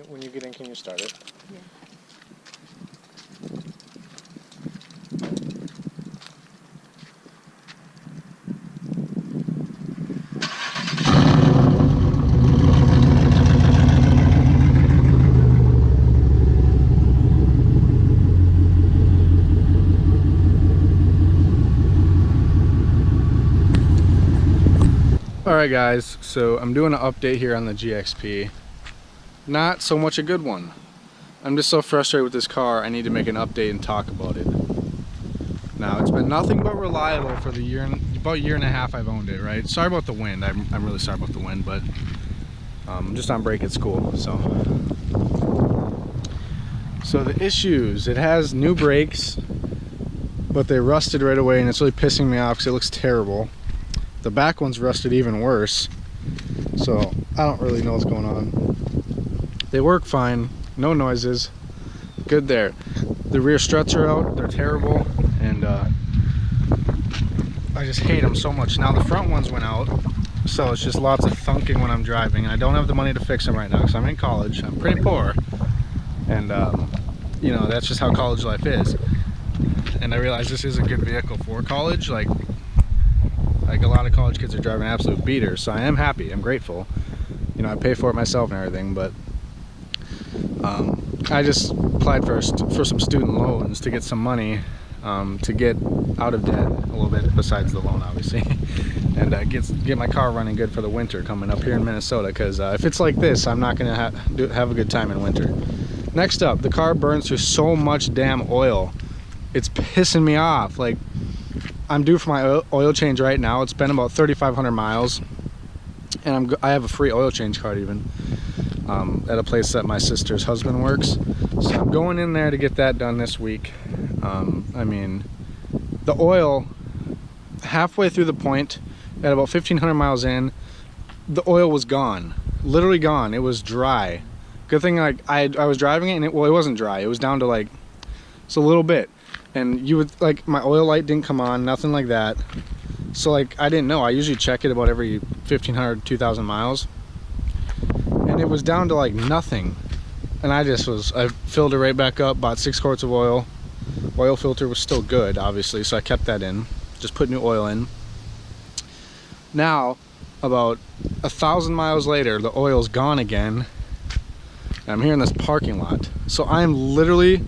When you get in, can you start it? Yeah. Alright guys, so I'm doing an update here on the GXP. Not so much a good one. I'm just so frustrated with this car, I need to make an update and talk about it. Now, it's been nothing but reliable for the about year and a half I've owned it, right? Sorry about the wind, I'm really sorry about the wind, but I'm just on break at school, so. So the issues, it has new brakes, but they rusted right away and it's really pissing me off because it looks terrible. The back one's rusted even worse, so I don't really know what's going on. They work fine, no noises, good there. The rear struts are out, they're terrible, and I just hate them so much. Now the front ones went out, so it's just lots of thunking when I'm driving. I don't have the money to fix them right now because I'm in college, I'm pretty poor, and you know, that's just how college life is. And I realize this is a good vehicle for college, like a lot of college kids are driving absolute beaters, so I am happy, I'm grateful. You know, I pay for it myself and everything, but I just applied for some student loans to get some money to get out of debt a little bit, besides the loan obviously, and get my car running good for the winter coming up here in Minnesota, because if it's like this, I'm not going to have a good time in winter. Next up, the car burns through so much damn oil. It's pissing me off. Like, I'm due for my oil change right now. It's been about 3,500 miles, and I have a free oil change card even at a place that my sister's husband works. So I'm going in there to get that done this week. I mean, the oil, halfway through the point, at about 1,500 miles in, the oil was gone, literally gone. It was dry. Good thing I was driving it, and it wasn't dry. It was down to like, it's a little bit. And you would, like, my oil light didn't come on, nothing like that. So like, I didn't know. I usually check it about every 1,500, 2,000 miles. And it was down to like nothing. And I filled it right back up, bought 6 quarts of oil. Oil filter was still good, obviously, so I kept that in. Just put new oil in. Now, about 1,000 miles later, the oil's gone again. And I'm here in this parking lot. So I'm literally,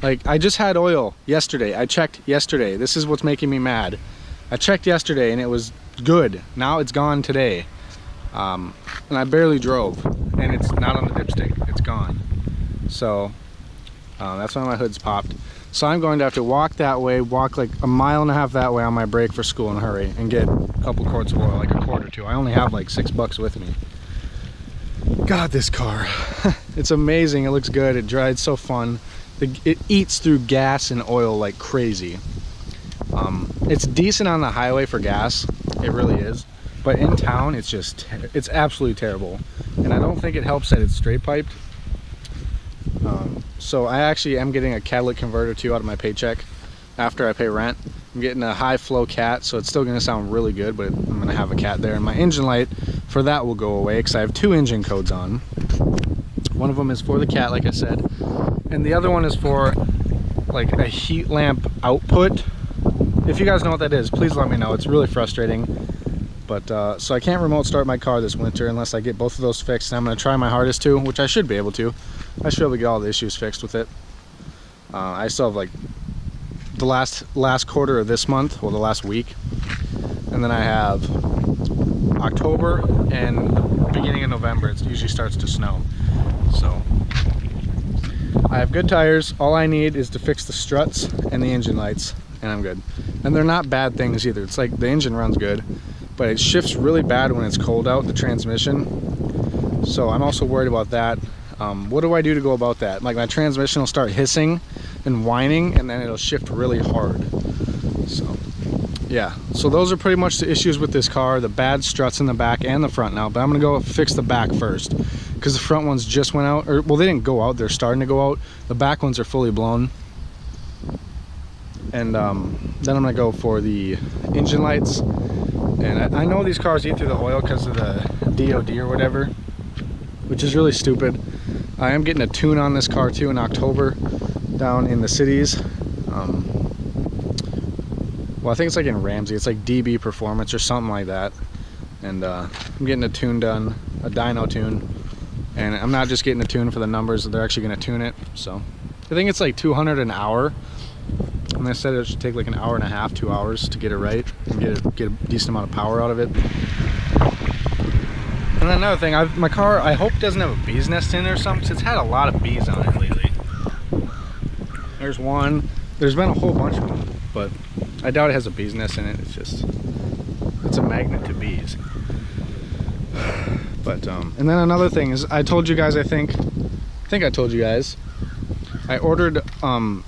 like, I just had oil yesterday. I checked yesterday. This is what's making me mad. I checked yesterday and it was good. Now it's gone today. And I barely drove. And it's not on the dipstick. It's gone. So that's why my hood's popped. So I'm going to have to walk that way, walk like 1.5 miles that way on my break for school in a hurry, and get a couple quarts of oil, like a quart or two. I only have like $6 with me. God, this car. It's amazing. It looks good. It drives so fun. It eats through gas and oil like crazy. It's decent on the highway for gas. It really is. But in town, it's absolutely terrible. And I don't think it helps that it's straight piped. So I actually am getting a catalytic converter too out of my paycheck after I pay rent. I'm getting a high flow cat, so it's still going to sound really good, but I'm going to have a cat there. And my engine light for that will go away because I have 2 engine codes on. One of them is for the cat, like I said, and the other one is for like a heat lamp output. If you guys know what that is, please let me know. It's really frustrating. But so I can't remote start my car this winter unless I get both of those fixed, and I'm going to try my hardest to, which I should be able to. I should be able to get all the issues fixed with it. I still have like the last quarter of this month, well, the last week, and then I have October and the beginning of November. It usually starts to snow. So I have good tires. All I need is to fix the struts and the engine lights, and I'm good. And they're not bad things either. It's like the engine runs good, but it shifts really bad when it's cold out, the transmission. So I'm also worried about that. What do I do to go about that? Like, my transmission will start hissing and whining, and then it'll shift really hard. So yeah, so those are pretty much the issues with this car. The bad struts in the back and the front now, but I'm gonna go fix the back first, because the front ones just went out, or well, they didn't go out, they're starting to go out. The back ones are fully blown. And then I'm gonna go for the engine lights. And I know these cars eat through the oil because of the DOD or whatever, which is really stupid. I am getting a tune on this car too in October down in the cities. Well, I think it's like in Ramsey. It's like DB Performance or something like that. And I'm getting a tune done, a dyno tune. And I'm not just getting a tune for the numbers, they're actually going to tune it. So I think it's like $200 an hour. And they said it should take like an hour and a half, 2 hours to get it right and get a decent amount of power out of it. And then another thing, my car, I hope doesn't have a bee's nest in it or something, because it's had a lot of bees on it lately. There's one. There's been a whole bunch of them, but I doubt it has a bee's nest in it. It's a magnet to bees. But and then another thing is, I told you guys, I think I told you guys, I ordered,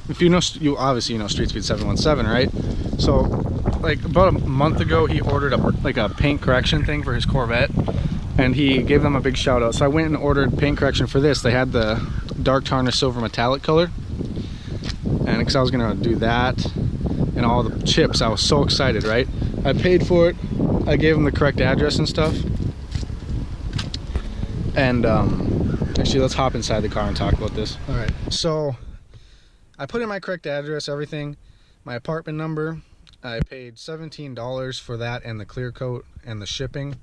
if you know, you obviously know Street Speed 717, right? So like about a month ago, he ordered a paint correction thing for his Corvette, and he gave them a big shout out. So I went and ordered paint correction for this. They had the dark tarnished silver metallic color, and because I was gonna do that and all the chips, I was so excited, right? I paid for it. I gave him the correct address and stuff. And actually, let's hop inside the car and talk about this. All right, so I put in my correct address, everything, my apartment number. I paid $17 for that and the clear coat and the shipping.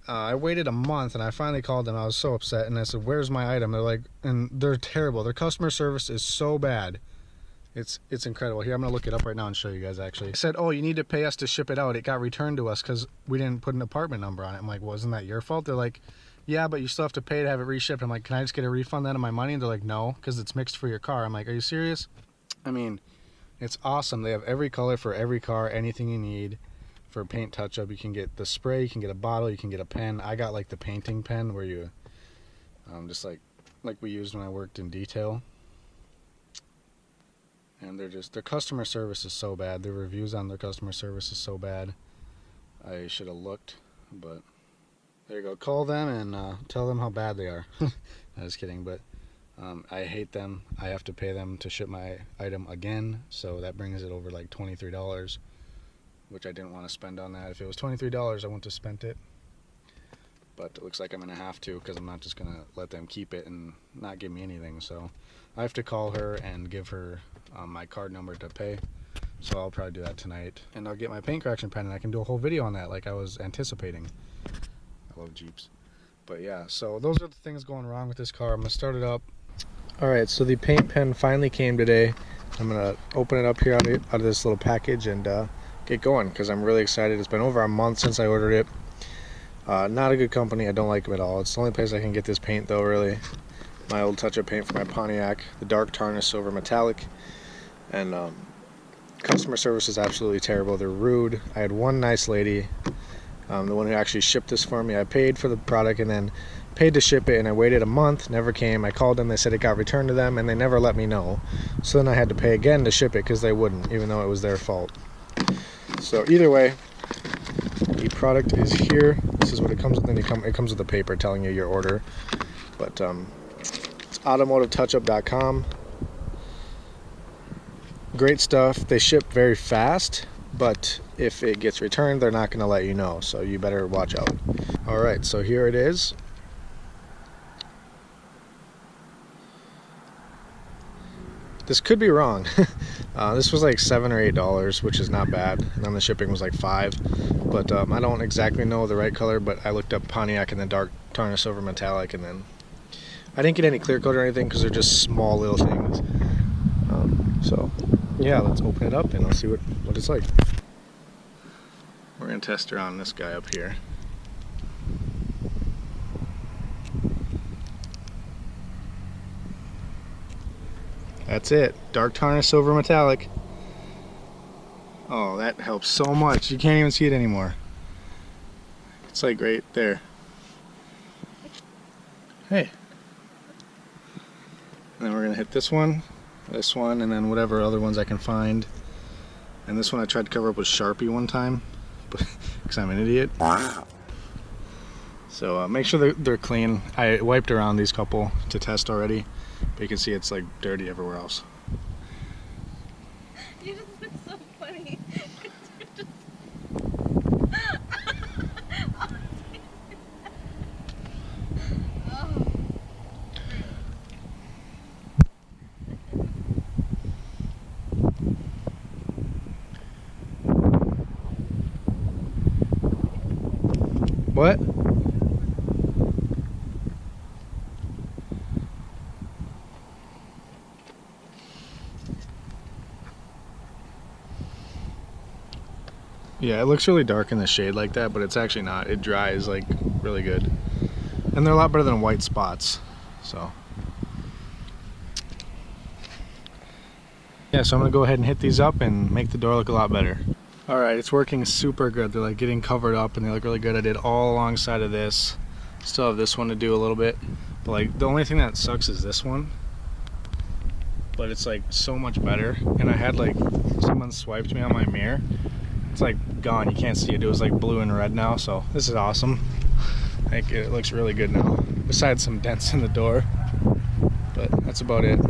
I waited a month and I finally called them. I was so upset and I said, "Where's my item?" They're like, and they're terrible. Their customer service is so bad. It's incredible. Here, I'm gonna look it up right now and show you guys. Actually, I said, "Oh, you need to pay us to ship it out. It got returned to us because we didn't put an apartment number on it." I'm like, "Wasn't that your fault?" They're like, "Yeah, but you still have to pay to have it reshipped." I'm like, "Can I just get a refund then of my money?" And they're like, "No, because it's mixed for your car." I'm like, "Are you serious?" I mean, it's awesome. They have every color for every car, anything you need for paint touch-up. You can get the spray, you can get a bottle, you can get a pen. I got like the painting pen where you just like we used when I worked in detail. And their customer service is so bad. Their reviews on their customer service is so bad. I should have looked, but there you go. Call them and tell them how bad they are. I was kidding, but I hate them. I have to pay them to ship my item again, so that brings it over like $23, which I didn't want to spend on that. If it was $23, I wouldn't have spent it. But it looks like I'm going to have to, because I'm not just going to let them keep it and not give me anything. So I have to call her and give her my card number to pay. So I'll probably do that tonight. And I'll get my paint correction pen and I can do a whole video on that like I was anticipating. I love Jeeps. But yeah, so those are the things going wrong with this car. I'm going to start it up. Alright, so the paint pen finally came today. I'm going to open it up here out of this little package and get going, because I'm really excited. It's been over a month since I ordered it. Not a good company. I don't like them at all. It's the only place I can get this paint though, really. My old touch-up paint for my Pontiac, the dark tarnished silver metallic. And customer service is absolutely terrible. They're rude. I had one nice lady, the one who actually shipped this for me. I paid for the product and then paid to ship it, and I waited a month, never came. I called them, they said it got returned to them, and they never let me know. So then I had to pay again to ship it because they wouldn't, even though it was their fault. So either way, the product is here. This is what it comes with. Then it comes with a paper telling you your order. But it's automotivetouchup.com. Great stuff. They ship very fast, but if it gets returned, they're not going to let you know, so you better watch out. Alright, so here it is. This could be wrong. This was like $7 or $8, which is not bad, and then the shipping was like $5. But I don't exactly know the right color, but I looked up Pontiac and the dark tarnished silver metallic, and then I didn't get any clear coat or anything because they're just small little things. So yeah, let's open it up and I'll see what it's like. We're gonna test her on this guy up here. That's it, dark tarnished silver metallic. Oh, that helps so much. You can't even see it anymore. It's like right there. Hey. And then we're gonna hit this one, and then whatever other ones I can find. And this one I tried to cover up with Sharpie one time, because I'm an idiot. Wow. So make sure they're clean. I wiped around these couple to test already, but you can see it's like dirty everywhere else. You just look so funny. What? Yeah, it looks really dark in the shade like that, but it's actually not. It dries like really good. And they're a lot better than white spots. So yeah, so I'm gonna go ahead and hit these up and make the door look a lot better. Alright, it's working super good. They're like getting covered up and they look really good. I did all alongside of this. Still have this one to do a little bit. But like the only thing that sucks is this one. But it's like so much better. And I had like someone swiped me on my mirror. It's like gone, you can't see it. It was like blue and red now, so this is awesome. I think it looks really good now, besides some dents in the door, but that's about it.